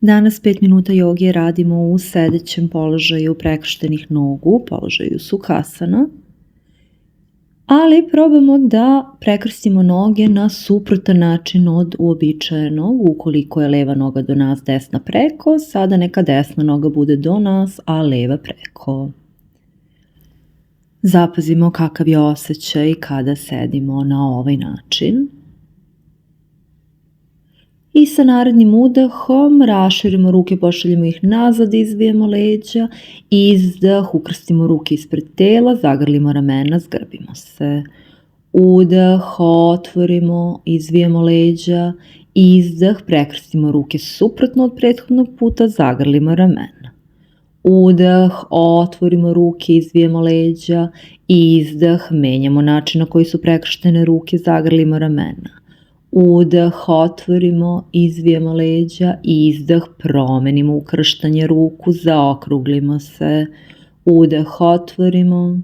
Danas 5 minuta joge radimo u sedećem položaju prekrštenih nogu, položaju Sukhasana, ali probamo da prekrstimo noge na suprotan način od uobičajenog. Ukoliko je leva noga do nas, desna preko, sada neka desna noga bude do nas, a leva preko. Zapazimo kakav je osjećaj kada sedimo na ovaj način. I sa narednim udahom raširimo ruke, pošaljemo ih nazad, izvijemo leđa, izdah, ukrstimo ruke ispred tela, zagrlimo ramena, zgrbimo se. Udah, otvorimo, izvijemo leđa, izdah, prekrstimo ruke suprotno od prethodnog puta, zagrlimo ramena. Udah, otvorimo ruke, izvijemo leđa, izdah, menjamo način na koji su prekrštene ruke, zagrlimo ramena. Udah, otvorimo, izvijemo leđa, izdah, promenimo ukrštanje ruku, zaokruglimo se. Udah, otvorimo,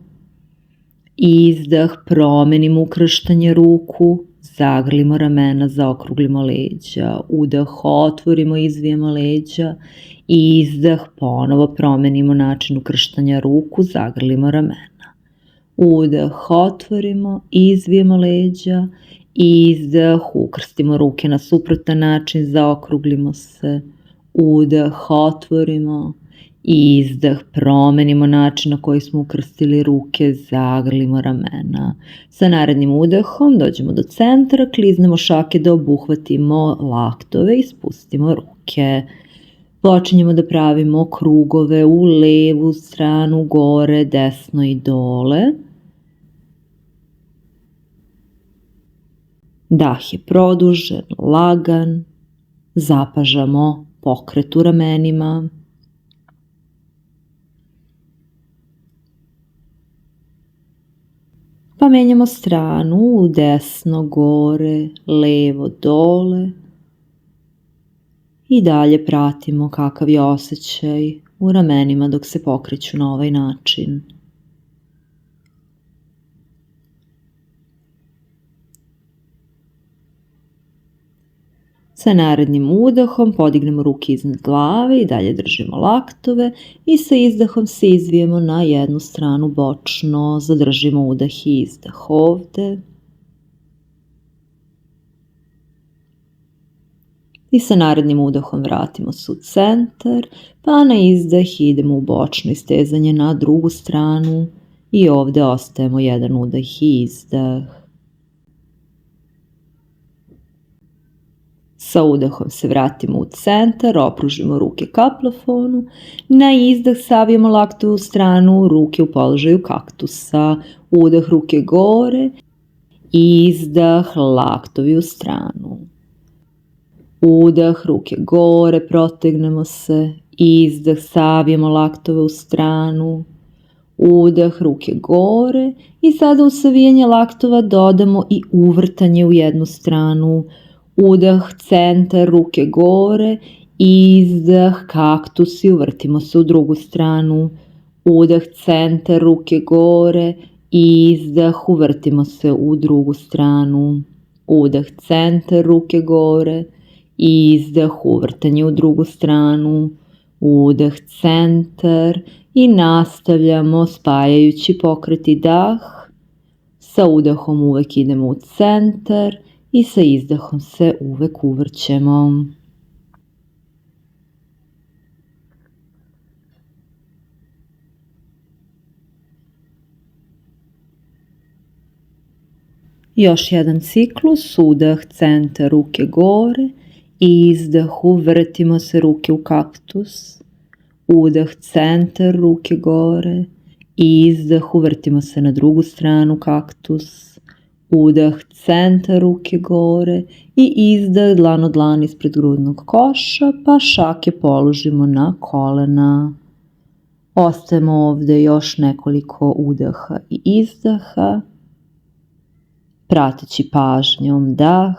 izdah, promenimo ukrštanje ruku, zagrlimo ramena, zaokruglimo leđa. Udah, otvorimo, izvijemo leđa, izdah, ponovo promenimo način ukrštanja ruku, zagrlimo ramena. Udah, otvorimo, izvijemo leđa, izdah, ukrstimo ruke na suprotan način, zaokruglimo se. Udah, otvorimo, izdah, promenimo način na koji smo ukrstili ruke, zagrlimo ramena. Sa narednim udahom dođemo do centra, kliznemo šake da obuhvatimo laktove i spustimo ruke. Počinjemo da pravimo krugove u levu stranu, gore, desno i dole. Dah je produžen, lagan, zapažamo pokret u ramenima. Pa menjamo stranu, desno, gore, levo, dole. I dalje pratimo kakav je osjećaj u ramenima dok se pokreću na ovaj način. Sa narednim udahom podignemo ruke iznad glave i dalje držimo laktove i sa izdahom se izvijemo na jednu stranu bočno, zadržimo udah i izdah ovde. I sa narednim udahom vratimo se u centar, pa na izdah idemo u bočno istezanje na drugu stranu i ovde ostajemo jedan udah i izdah. Sa udahom se vratimo u centar, opružimo ruke ka plafonu, na izdah savijemo laktove u stranu, ruke u položaju kaktusa, udah ruke gore, izdah laktovi u stranu. Udah ruke gore, protegnemo se, izdah savijemo laktove u stranu, udah ruke gore i sada u savijanje laktova dodamo i uvrtanje u jednu stranu. Udah, centar, ruke gore, izdah, kaktus i uvrtimo se u drugu stranu. Udah, centar, ruke gore, izdah, uvrtimo se u drugu stranu. Udah, centar, ruke gore, izdah, uvrtanje u drugu stranu. Udah, centar i nastavljamo spajajući pokret i dah. Sa udahom uvek idemo u centar i sa izdahom se uvek uvrćemo. Još jedan ciklus, udah, centar, ruke gore, izdah, uvrtimo se ruke u kaktus, udah, centar, ruke gore, izdah, uvrtimo se na drugu stranu kaktus, udah, centar, ruke gore i izdah, dlan od dlan ispred grudnog koša, pa šake položimo na kolena. Ostajemo ovde još nekoliko udaha i izdaha, prateći pažnjom dah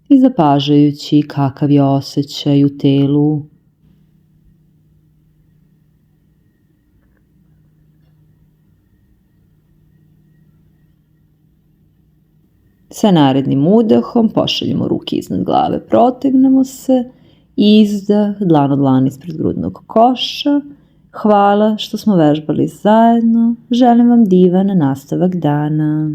i zapažajući kakav je osjećaj u telu. Sa narednim udahom pošaljemo ruke iznad glave, protegnemo se, izdah, dlan od dlan ispred grudnog koša. Hvala što smo vežbali zajedno, želim vam divan nastavak dana.